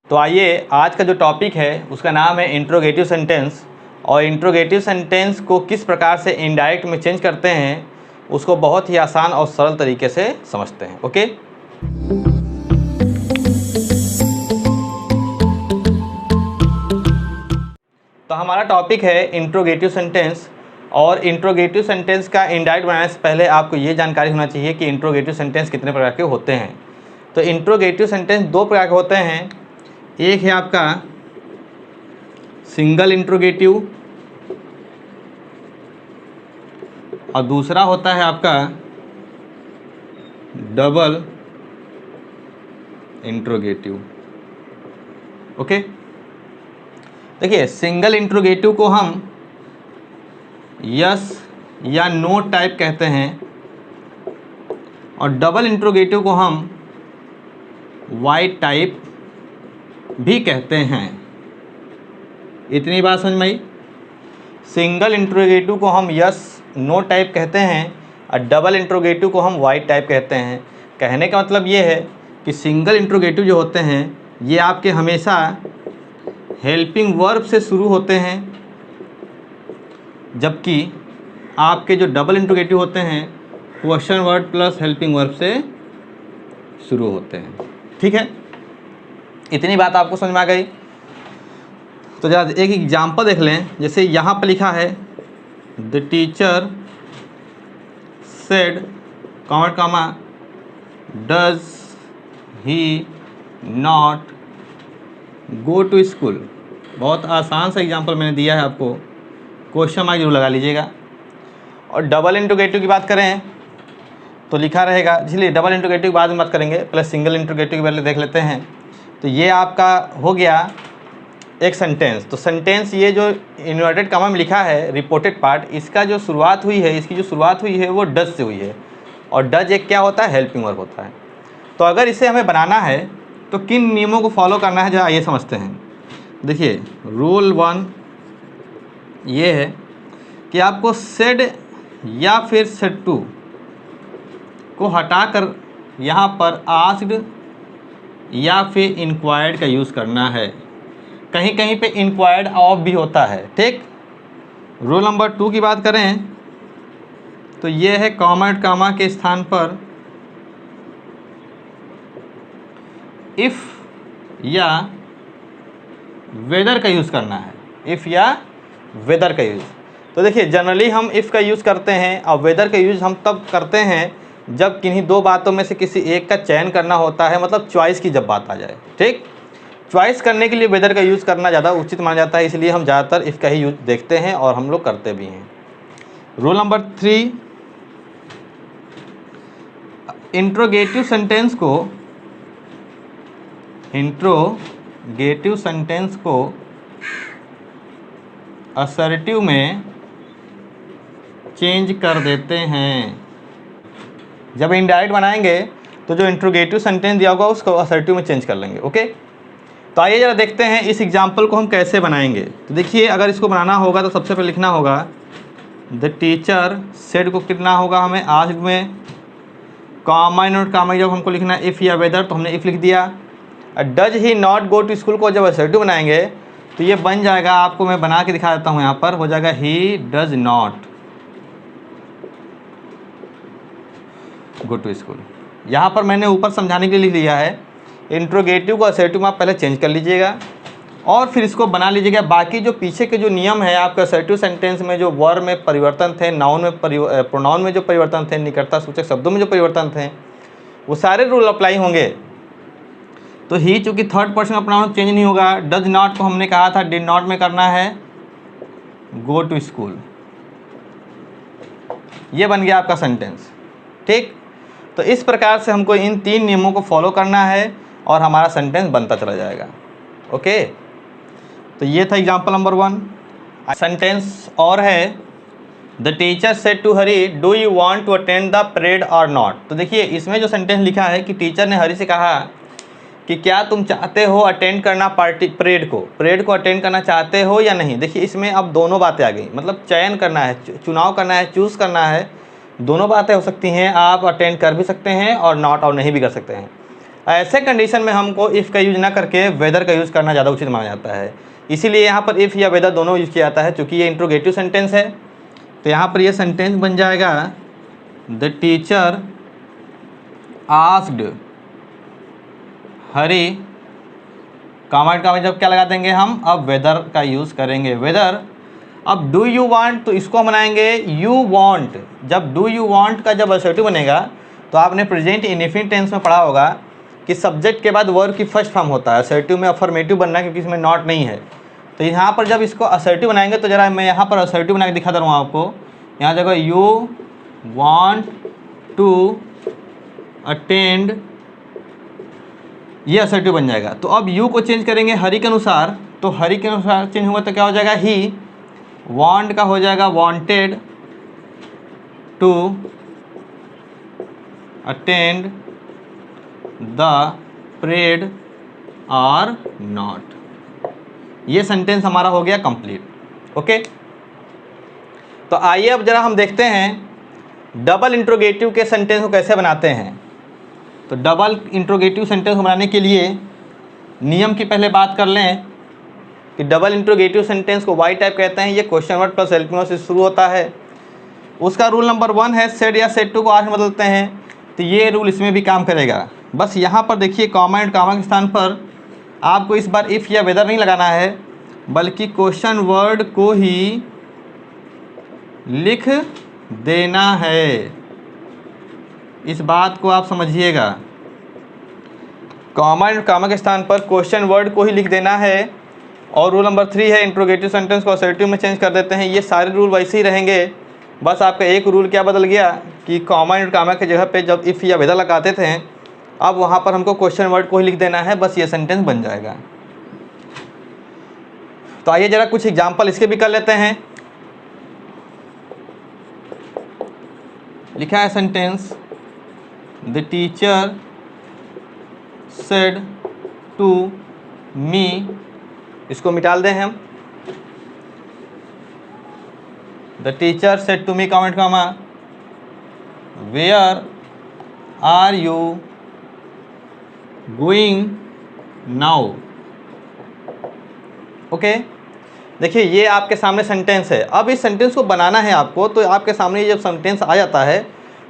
तो आइए आज का जो टॉपिक है उसका नाम है इंट्रोगेटिव सेंटेंस, और इंट्रोगेटिव सेंटेंस को किस प्रकार से इनडायरेक्ट में चेंज करते हैं उसको बहुत ही आसान और सरल तरीके से समझते हैं। ओके, तो हमारा टॉपिक है इंट्रोगेटिव सेंटेंस, और इंट्रोगेटिव सेंटेंस का इनडायरेक्ट बनाने से पहले आपको ये जानकारी होना चाहिए कि इंट्रोगेटिव सेंटेंस कितने प्रकार के होते हैं। तो इंट्रोगेटिव सेंटेंस दो प्रकार के होते हैं, एक है आपका सिंगल इंट्रोगेटिव और दूसरा होता है आपका डबल इंट्रोगेटिव। ओके, देखिए सिंगल इंट्रोगेटिव को हम यस या नो टाइप कहते हैं, और डबल इंट्रोगेटिव को हम वाई टाइप भी कहते हैं। इतनी बात समझ में आई। सिंगल इंट्रोगेटिव को हम यस नो टाइप कहते हैं और डबल इंट्रोगेटिव को हम वाई टाइप कहते हैं। कहने का मतलब ये है कि सिंगल इंट्रोगेटिव जो होते हैं ये आपके हमेशा हेल्पिंग वर्ब से शुरू होते हैं, जबकि आपके जो डबल इंट्रोगेटिव होते हैं question word plus helping verb से शुरू होते हैं। ठीक है, इतनी बात आपको समझ में आ गई। तो जरा एक एग्जांपल देख लें। जैसे यहाँ पर लिखा है the teacher said comma comma does he not go to school. बहुत आसान सा एग्जांपल मैंने दिया है आपको, क्वेश्चन मार्क जरूर लगा लीजिएगा। और डबल इंट्रोगेटिव की बात करें तो लिखा रहेगा, इसलिए डबल इंट्रोगेटिव बाद में बात करेंगे, पहले सिंगल इंट्रोगेटिव पहले देख लेते हैं। तो ये आपका हो गया एक सेंटेंस। तो सेंटेंस ये जो इन्वर्टेड कॉमा में लिखा है रिपोर्टेड पार्ट, इसका जो शुरुआत हुई है, इसकी जो शुरुआत हुई है वो डज से हुई है, और डज एक क्या होता है, हेल्पिंग वर्ब होता है। तो अगर इसे हमें बनाना है तो किन नियमों को फॉलो करना है, जरा ये समझते हैं। देखिए रूल 1 ये है कि आपको सेड या फिर सेड टू को हटाकर यहाँ पर आस्क्ड या फिर इंक्वायर्ड का यूज़ करना है। कहीं कहीं पे इंक्वायर्ड ऑफ भी होता है। ठीक, रूल नंबर 2 की बात करें तो ये है कॉमा कामा के स्थान पर इफ़ या वेदर का यूज़ करना है, इफ़ या वेदर का यूज़। तो देखिए जनरली हम इफ़ का यूज़ करते हैं और वेदर का यूज़ हम तब करते हैं जब किन्हीं दो बातों में से किसी एक का चयन करना होता है, मतलब चॉइस की जब बात आ जाए। ठीक, चॉइस करने के लिए वेदर का यूज़ करना ज़्यादा उचित माना जाता है, इसलिए हम ज़्यादातर इफ़ का ही यूज़ देखते हैं और हम लोग करते भी हैं। रूल नंबर 3, इंट्रोगेटिव सेंटेंस को असर्टिव में चेंज कर देते हैं। जब इनडायरेक्ट बनाएंगे तो जो इंट्रोगेटिव सेंटेंस दिया होगा उसको असर्टिव में चेंज कर लेंगे। ओके, तो आइए जरा देखते हैं इस एग्जांपल को हम कैसे बनाएंगे। तो देखिए अगर इसको बनाना होगा तो सबसे पहले लिखना होगा द टीचर सेड को कितना होगा हमें आस्क्ड में, कॉमा नोट कॉमा जब हमको लिखना है इफ़ या वेदर तो हमने इफ़ लिख दिया। Does he not go to school को जब असर्टिव बनाएंगे तो ये बन जाएगा, आपको मैं बना के दिखा देता हूँ, यहाँ पर हो जाएगा he does not go to school. यहाँ पर मैंने ऊपर समझाने के लिए लिख दिया है इंट्रोगेटिव को असर्टिव में आप पहले चेंज कर लीजिएगा और फिर इसको बना लीजिएगा। बाकी जो पीछे के जो नियम है आपके असर्टिव सेंटेंस में, जो वर्ब में परिवर्तन थे, नाउन में प्रोनाउन में जो परिवर्तन थे, निकटता सूचक शब्दों में जो परिवर्तन थे, वो सारे रूल अप्लाई होंगे। तो ही चूँकि थर्ड पर्सन का प्रोनाउन चेंज नहीं होगा। डज नॉट को हमने कहा था डिड नॉट में करना है गो टू स्कूल। ये बन गया आपका सेंटेंस। ठीक, तो इस प्रकार से हमको इन 3 नियमों को फॉलो करना है और हमारा सेंटेंस बनता चला जाएगा। ओके, तो ये था एग्जांपल नंबर 1। सेंटेंस और है the teacher said to Hari do you want to attend the parade or not. तो देखिए इसमें जो सेंटेंस लिखा है कि टीचर ने हरी से कहा कि क्या तुम चाहते हो अटेंड करना परेड को अटेंड करना चाहते हो या नहीं। देखिए इसमें अब दोनों बातें आ गई, मतलब चयन करना है, चुनाव करना है, चूज़ करना है। दोनों बातें हो सकती हैं, आप अटेंड कर भी सकते हैं और नॉट और नहीं भी कर सकते हैं। ऐसे कंडीशन में हमको इफ़ का यूज ना करके वेदर का यूज़ करना ज़्यादा उचित माना जाता है। इसीलिए यहाँ पर इफ़ या वेदर दोनों यूज किया जाता है, चूँकि ये इंट्रोगेटिव सेंटेंस है। तो यहाँ पर ये सेंटेंस बन जाएगा the teacher asked Hari, comment का जब क्या लगा देंगे हम, अब वेदर का यूज़ करेंगे, वेदर। अब डू यू वांट, तो इसको हम बनाएंगे यू वांट। जब डू यू वांट का जब असर्टिव बनेगा तो आपने प्रेजेंट इनडेफिनिट टेंस में पढ़ा होगा कि सब्जेक्ट के बाद वर्ब की फर्स्ट फॉर्म होता है। असर्टिव में अफर्मेटिव बनना है क्योंकि इसमें नॉट नहीं है। तो यहाँ पर जब इसको असर्टिव बनाएंगे तो ज़रा मैं यहाँ पर असर्टिव बना के दिखा दे रहा हूँ आपको। यहाँ जगह यू वांट टू अटेंड, ये असर्टिव बन जाएगा। तो अब यू को चेंज करेंगे हरी के अनुसार, तो हरी के अनुसार चेंज होगा तो क्या हो जाएगा, ही। वांट का हो जाएगा wanted to attend the parade or not. ये सेंटेंस हमारा हो गया कंप्लीट। ओके, तो आइए अब जरा हम देखते हैं डबल इंट्रोगेटिव के सेंटेंस को कैसे बनाते हैं। तो डबल इंट्रोगेटिव सेंटेंस बनाने के लिए नियम की पहले बात कर लें कि डबल इंट्रोगेटिव सेंटेंस को वाई टाइप कहते हैं। ये question word plus helping word से शुरू होता है। उसका रूल नंबर 1 है सेड या सेड टू को आर में बदलते हैं, तो ये रूल इसमें भी काम करेगा। बस यहाँ पर देखिए कॉमा एंड कॉमा के स्थान पर आपको इस बार इफ़ या वेदर नहीं लगाना है, बल्कि क्वेश्चन वर्ड को ही लिख देना है। इस बात को आप समझिएगा, कॉमा एंड कॉमा के स्थान पर क्वेश्चन वर्ड को ही लिख देना है। और रूल नंबर 3 है इंट्रोगेटिव सेंटेंस को असर्टिव में चेंज कर देते हैं। ये सारे रूल वैसे ही रहेंगे, बस आपका एक रूल क्या बदल गया कि कॉमा एंड कॉमा की जगह पे जब इफ़ या वेदर लगाते थे, अब वहाँ पर हमको क्वेश्चन वर्ड को ही लिख देना है, बस ये सेंटेंस बन जाएगा। तो आइए जरा कुछ एग्जाम्पल इसके भी कर लेते हैं। लिखा है sentence the teacher said to me, इसको मिटाल दें हम। The teacher said to me comment comma where are you going now. Okay, देखिए ये आपके सामने सेंटेंस है। अब इस सेंटेंस को बनाना है आपको, तो आपके सामने जब सेंटेंस आ जाता है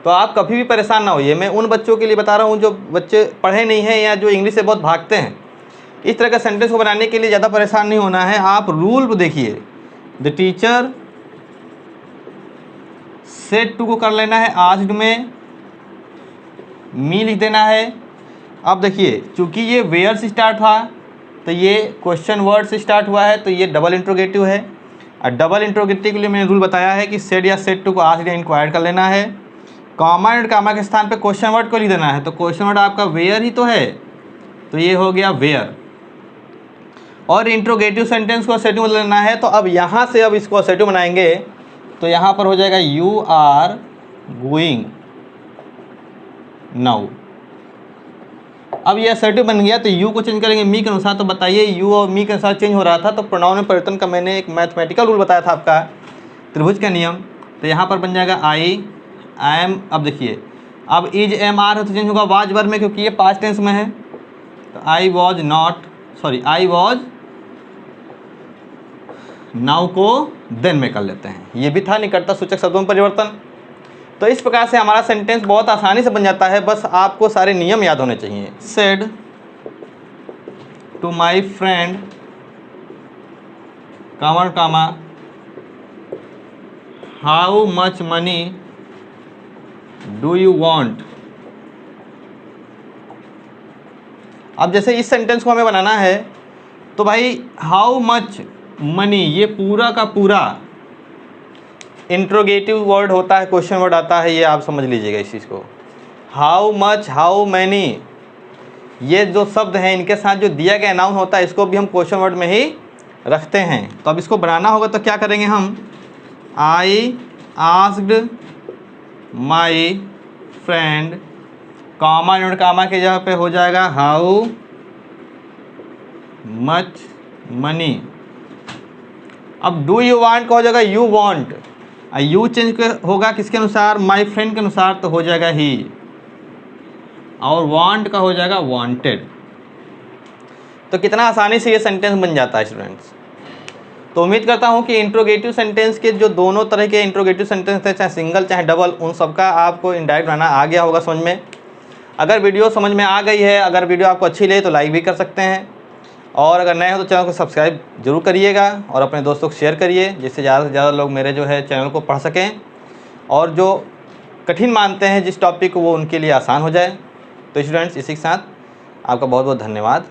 तो आप कभी भी परेशान ना होइए। मैं उन बच्चों के लिए बता रहा हूँ जो बच्चे पढ़े नहीं हैं या जो इंग्लिश से बहुत भागते हैं। इस तरह का सेंटेंस को बनाने के लिए ज़्यादा परेशान नहीं होना है। आप रूल देखिए, द टीचर सेड टू को कर लेना है आस्क्ड में मी लिख देना है। अब देखिए चूंकि ये वेयर से स्टार्ट था तो ये क्वेश्चन वर्ड से स्टार्ट हुआ है, तो ये डबल इंट्रोगेटिव है। और डबल इंट्रोगेटिव के लिए मैंने रूल बताया है कि सेड या सेड टू को आस्क्ड या इंक्वायर्ड कर लेना है। कॉमा एंड कॉमा के स्थान पे क्वेश्चन वर्ड को लिख देना है, तो क्वेश्चन वर्ड आपका वेयर ही तो है, तो ये हो गया वेयर। और इंट्रोगेटिव सेंटेंस को असर्टिव बदल लेना है, तो अब यहाँ से अब इसको असर्टिव बनाएंगे, तो यहाँ पर हो जाएगा यू आर गोइंग नाउ। अब ये असर्टिव बन गया, तो यू को चेंज करेंगे मी के अनुसार। तो बताइए यू और मी के अनुसार चेंज हो रहा था, तो प्रोनाउन में परिवर्तन का मैंने एक मैथमेटिकल रूल बताया था आपका, त्रिभुज का नियम। तो यहाँ पर बन जाएगा आई एम। अब देखिए अब इज एम आर है तो चेंज होगा वाज वर्ब में, क्योंकि ये पास्ट टेंस में है। तो I was not, sorry I was now को देन में कर लेते हैं। ये भी था निकटता सूचक शब्दों में परिवर्तन। तो इस प्रकार से हमारा सेंटेंस बहुत आसानी से बन जाता है, बस आपको सारे नियम याद होने चाहिए। Said to my friend comma comma how much money do you want. अब जैसे इस सेंटेंस को हमें बनाना है, तो भाई हाउ मच मनी ये पूरा का पूरा इंट्रोगेटिव वर्ड होता है, क्वेश्चन वर्ड आता है, ये आप समझ लीजिएगा इस चीज़ को। हाउ मच, हाउ मैनी, ये जो शब्द हैं इनके साथ जो दिया गया नाउन होता है इसको भी हम क्वेश्चन वर्ड में ही रखते हैं। तो अब इसको बनाना होगा तो क्या करेंगे हम, I asked my friend comma and comma के जगह पे हो जाएगा हाउ मच मनी। अब डू यू वांट का हो जाएगा यू वांट, यू चेंज होगा किसके अनुसार, माई फ्रेंड के अनुसार, तो हो जाएगा ही। और वांट का हो जाएगा वांटेड। तो कितना आसानी से ये सेंटेंस बन जाता है स्टूडेंट्स। तो उम्मीद करता हूँ कि इंट्रोगेटिव सेंटेंस के जो दोनों तरह के इंट्रोगेटिव सेंटेंस थे, चाहे सिंगल चाहे डबल, उन सबका आपको इनडायरेक्ट बनाना आ गया होगा समझ में। अगर वीडियो समझ में आ गई है, अगर वीडियो आपको अच्छी लगे तो लाइक भी कर सकते हैं, और अगर नए हो तो चैनल को सब्सक्राइब जरूर करिएगा और अपने दोस्तों को शेयर करिए, जिससे ज़्यादा से ज़्यादा लोग मेरे जो है चैनल को पढ़ सकें और जो कठिन मानते हैं जिस टॉपिक को वो उनके लिए आसान हो जाए। तो स्टूडेंट्स इसी के साथ आपका बहुत बहुत धन्यवाद।